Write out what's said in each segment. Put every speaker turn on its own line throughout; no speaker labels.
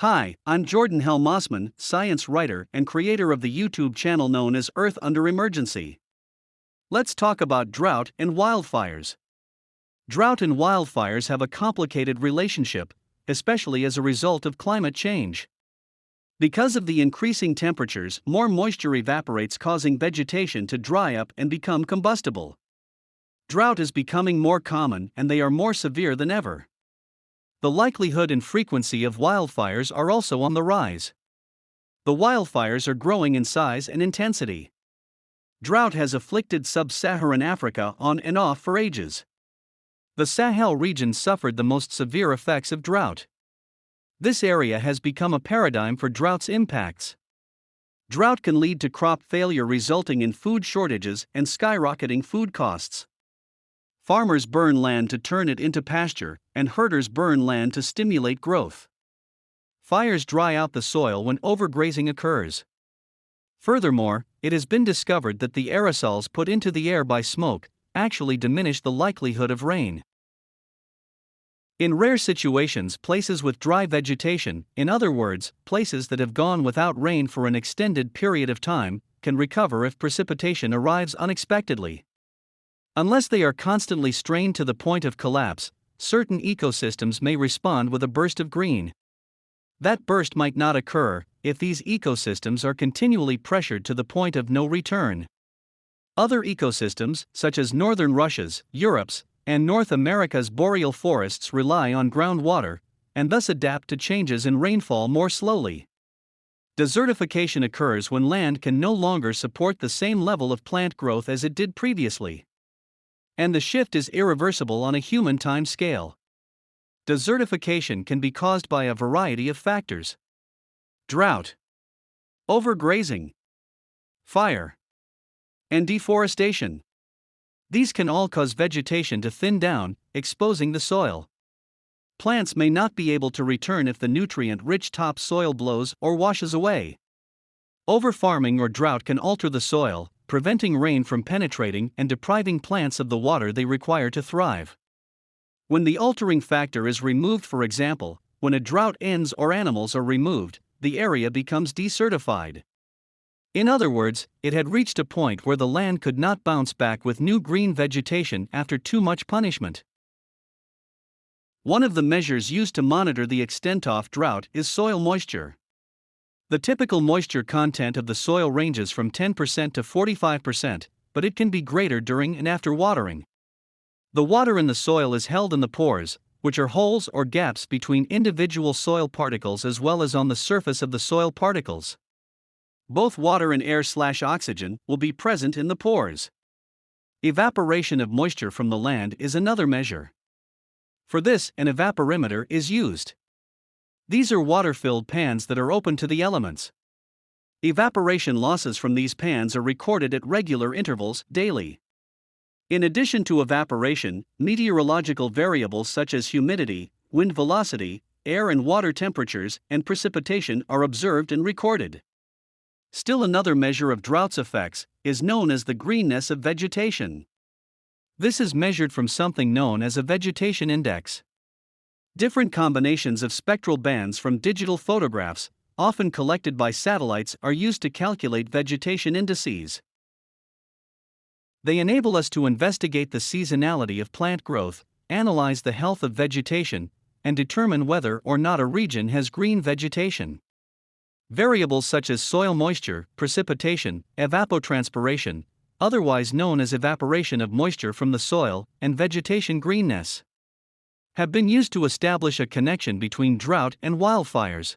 Hi, I'm Jordan Mossman, science writer and creator of the YouTube channel known as Earth Under Emergency. Let's talk about drought and wildfires. Drought and wildfires have a complicated relationship, especially as a result of climate change. Because of the increasing temperatures, more moisture evaporates, causing vegetation to dry up and become combustible. Drought is becoming more common and they are more severe than ever. The likelihood and frequency of wildfires are also on the rise. The wildfires are growing in size and intensity. Drought has afflicted sub-Saharan Africa on and off for ages. The Sahel region suffered the most severe effects of drought. This area has become a paradigm for drought's impacts. Drought can lead to crop failure, resulting in food shortages and skyrocketing food costs. Farmers burn land to turn it into pasture, and herders burn land to stimulate growth. Fires dry out the soil when overgrazing occurs. Furthermore, it has been discovered that the aerosols put into the air by smoke actually diminish the likelihood of rain. In rare situations, places with dry vegetation, in other words, places that have gone without rain for an extended period of time, can recover if precipitation arrives unexpectedly. Unless they are constantly strained to the point of collapse, certain ecosystems may respond with a burst of green. That burst might not occur if these ecosystems are continually pressured to the point of no return. Other ecosystems, such as northern Russia's, Europe's, and North America's boreal forests, rely on groundwater and thus adapt to changes in rainfall more slowly. Desertification occurs when land can no longer support the same level of plant growth as it did previously. And the shift is irreversible on a human time scale. Desertification can be caused by a variety of factors: drought, overgrazing, fire, and deforestation. These can all cause vegetation to thin down, exposing the soil. Plants may not be able to return if the nutrient-rich topsoil blows or washes away. Overfarming or drought can alter the soil, preventing rain from penetrating and depriving plants of the water they require to thrive. When the altering factor is removed, for example, when a drought ends or animals are removed, the area becomes desertified. In other words, it had reached a point where the land could not bounce back with new green vegetation after too much punishment. One of the measures used to monitor the extent of drought is soil moisture. The typical moisture content of the soil ranges from 10% to 45%, but it can be greater during and after watering. The water in the soil is held in the pores, which are holes or gaps between individual soil particles, as well as on the surface of the soil particles. Both water and air/oxygen will be present in the pores. Evaporation of moisture from the land is another measure. For this, an evaporimeter is used. These are water-filled pans that are open to the elements. Evaporation losses from these pans are recorded at regular intervals daily. In addition to evaporation, meteorological variables such as humidity, wind velocity, air and water temperatures, and precipitation are observed and recorded. Still another measure of drought's effects is known as the greenness of vegetation. This is measured from something known as a vegetation index. Different combinations of spectral bands from digital photographs, often collected by satellites, are used to calculate vegetation indices. They enable us to investigate the seasonality of plant growth, analyze the health of vegetation, and determine whether or not a region has green vegetation. Variables such as soil moisture, precipitation, evapotranspiration, otherwise known as evaporation of moisture from the soil, and vegetation greenness, have been used to establish a connection between drought and wildfires.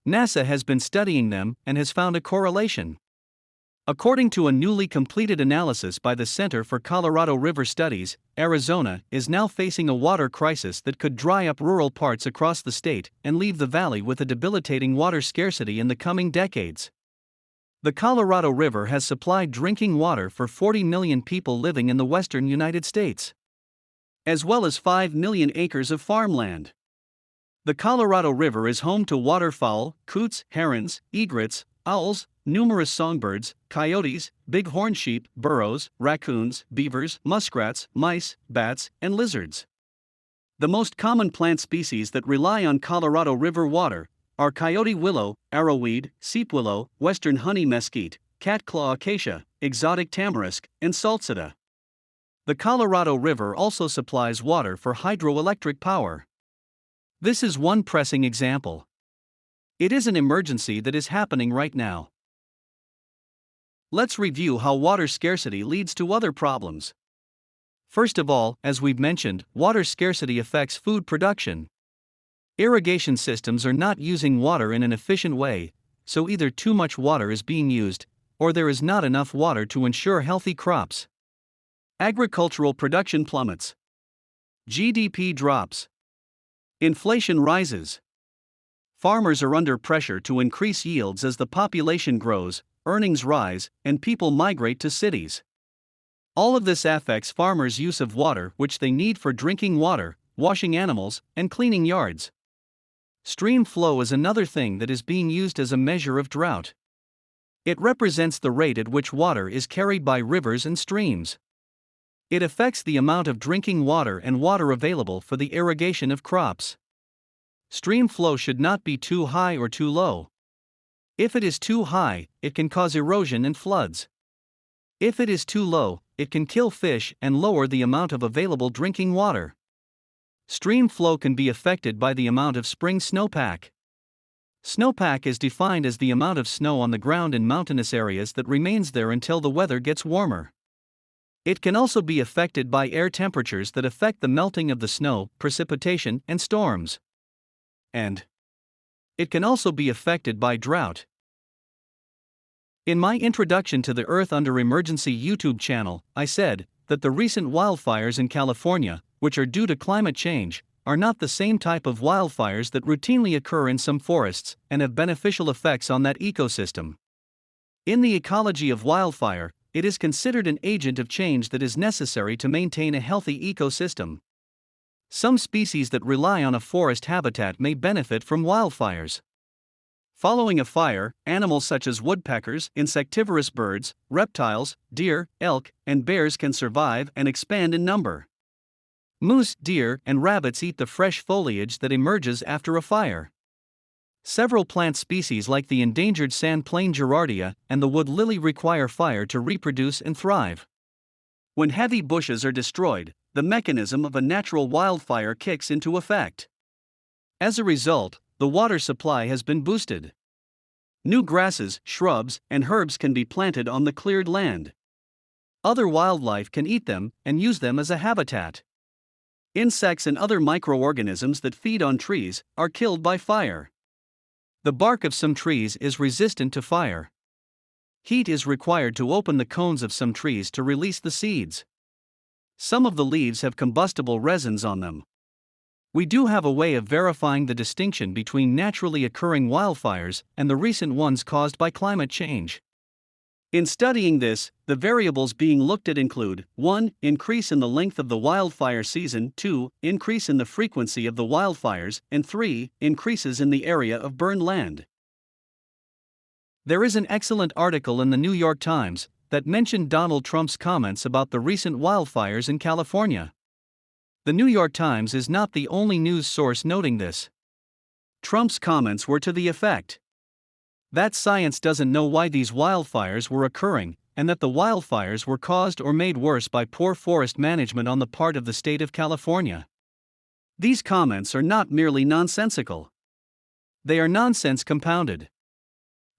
NASA has been studying them and has found a correlation. According to a newly completed analysis by the Center for Colorado River Studies, Arizona is now facing a water crisis that could dry up rural parts across the state and leave the valley with a debilitating water scarcity in the coming decades. The Colorado River has supplied drinking water for 40 million people living in the western United States, as well as 5 million acres of farmland. The Colorado River is home to waterfowl, coots, herons, egrets, owls, numerous songbirds, coyotes, bighorn sheep, burros, raccoons, beavers, muskrats, mice, bats, and lizards. The most common plant species that rely on Colorado River water are coyote willow, arrowweed, seepwillow, western honey mesquite, catclaw acacia, exotic tamarisk, and salsetta. The Colorado River also supplies water for hydroelectric power. This is one pressing example. It is an emergency that is happening right now. Let's review how water scarcity leads to other problems. First of all, as we've mentioned, water scarcity affects food production. Irrigation systems are not using water in an efficient way, so either too much water is being used, or there is not enough water to ensure healthy crops. Agricultural production plummets. GDP drops. Inflation rises. Farmers are under pressure to increase yields as the population grows, earnings rise, and people migrate to cities. All of this affects farmers' use of water, which they need for drinking water, washing animals, and cleaning yards. Stream flow is another thing that is being used as a measure of drought. It represents the rate at which water is carried by rivers and streams. It affects the amount of drinking water and water available for the irrigation of crops. Stream flow should not be too high or too low. If it is too high, it can cause erosion and floods. If it is too low, it can kill fish and lower the amount of available drinking water. Stream flow can be affected by the amount of spring snowpack. Snowpack is defined as the amount of snow on the ground in mountainous areas that remains there until the weather gets warmer. It can also be affected by air temperatures that affect the melting of the snow, precipitation, and storms. And it can also be affected by drought. In my introduction to the Earth Under Emergency YouTube channel, I said that the recent wildfires in California, which are due to climate change, are not the same type of wildfires that routinely occur in some forests and have beneficial effects on that ecosystem. In the ecology of wildfire, it is considered an agent of change that is necessary to maintain a healthy ecosystem. Some species that rely on a forest habitat may benefit from wildfires. Following a fire, animals such as woodpeckers, insectivorous birds, reptiles, deer, elk, and bears can survive and expand in number. Moose, deer, and rabbits eat the fresh foliage that emerges after a fire. Several plant species like the endangered sandplane gerardia and the wood lily require fire to reproduce and thrive. When heavy bushes are destroyed, the mechanism of a natural wildfire kicks into effect. As a result, the water supply has been boosted. New grasses, shrubs, and herbs can be planted on the cleared land. Other wildlife can eat them and use them as a habitat. Insects and other microorganisms that feed on trees are killed by fire. The bark of some trees is resistant to fire. Heat is required to open the cones of some trees to release the seeds. Some of the leaves have combustible resins on them. We do have a way of verifying the distinction between naturally occurring wildfires and the recent ones caused by climate change. In studying this, the variables being looked at include 1. Increase in the length of the wildfire season, 2. Increase in the frequency of the wildfires, and 3. Increases in the area of burned land. There is an excellent article in the New York Times that mentioned Donald Trump's comments about the recent wildfires in California. The New York Times is not the only news source noting this. Trump's comments were to the effect that science doesn't know why these wildfires were occurring, and that the wildfires were caused or made worse by poor forest management on the part of the state of California. These comments are not merely nonsensical. They are nonsense compounded.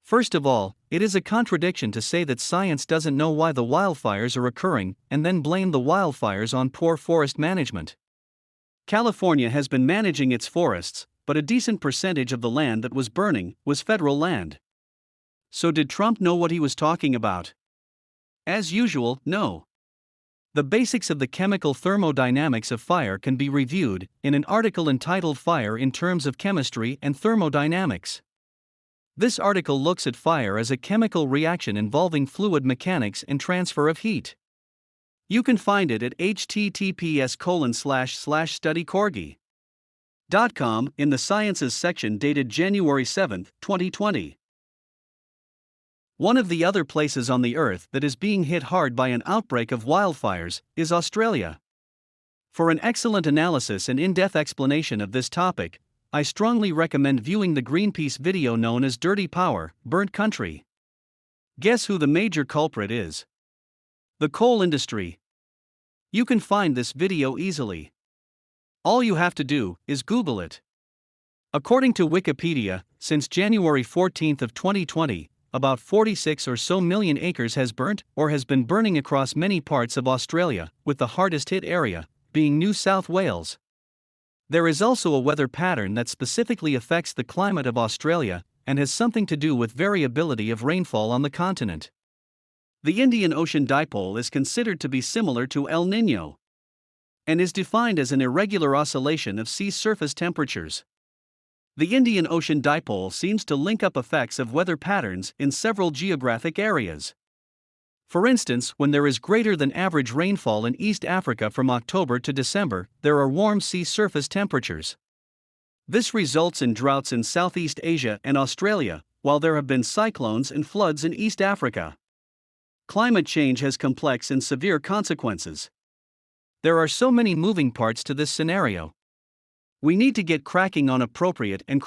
First of all, it is a contradiction to say that science doesn't know why the wildfires are occurring and then blame the wildfires on poor forest management. California has been managing its forests, but a decent percentage of the land that was burning was federal land. So did Trump know what he was talking about? As usual, no. The basics of the chemical thermodynamics of fire can be reviewed in an article entitled Fire in Terms of Chemistry and Thermodynamics. This article looks at fire as a chemical reaction involving fluid mechanics and transfer of heat. You can find it at https://studycorgi.com in the Sciences section dated January 7, 2020. One of the other places on the Earth that is being hit hard by an outbreak of wildfires is Australia. For an excellent analysis and in-depth explanation of this topic, I strongly recommend viewing the Greenpeace video known as Dirty Power, Burnt Country. Guess who the major culprit is? The coal industry. You can find this video easily. All you have to do is Google it. According to Wikipedia, since January 14 of 2020, about 46 or so million acres has burnt or has been burning across many parts of Australia, with the hardest hit area being New South Wales. There is also a weather pattern that specifically affects the climate of Australia and has something to do with variability of rainfall on the continent. The Indian Ocean dipole is considered to be similar to El Niño and is defined as an irregular oscillation of sea surface temperatures. The Indian Ocean dipole seems to link up effects of weather patterns in several geographic areas. For instance, when there is greater than average rainfall in East Africa from October to December, there are warm sea surface temperatures. This results in droughts in Southeast Asia and Australia, while there have been cyclones and floods in East Africa. Climate change has complex and severe consequences. There are so many moving parts to this scenario. We need to get cracking on appropriate and